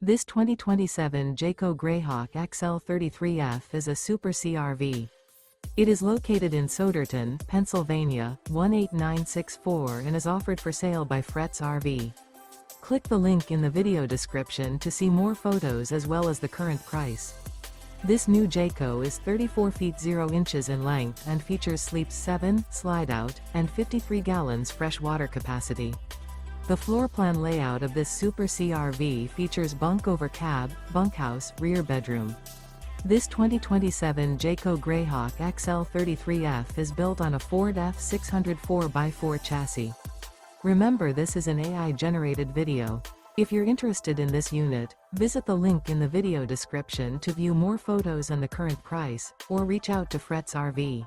This 2027 Jayco Greyhawk XL33F is a Super CRV. It is located in Souderton, Pennsylvania, 18964 and is offered for sale by Fretz RV. Click the link in the video description to see more photos as well as the current price. This new Jayco is 34 feet 0 inches in length and features sleeps 7, slide-out, and 53 gallons fresh water capacity. The floor plan layout of this Super CRV features bunk over cab, bunkhouse, rear bedroom. This 2027 Jayco Greyhawk XL33F is built on a Ford F600 4x4 chassis. Remember, this is an AI-generated video. If you're interested in this unit, visit the link in the video description to view more photos and the current price, or reach out to Fretz RV.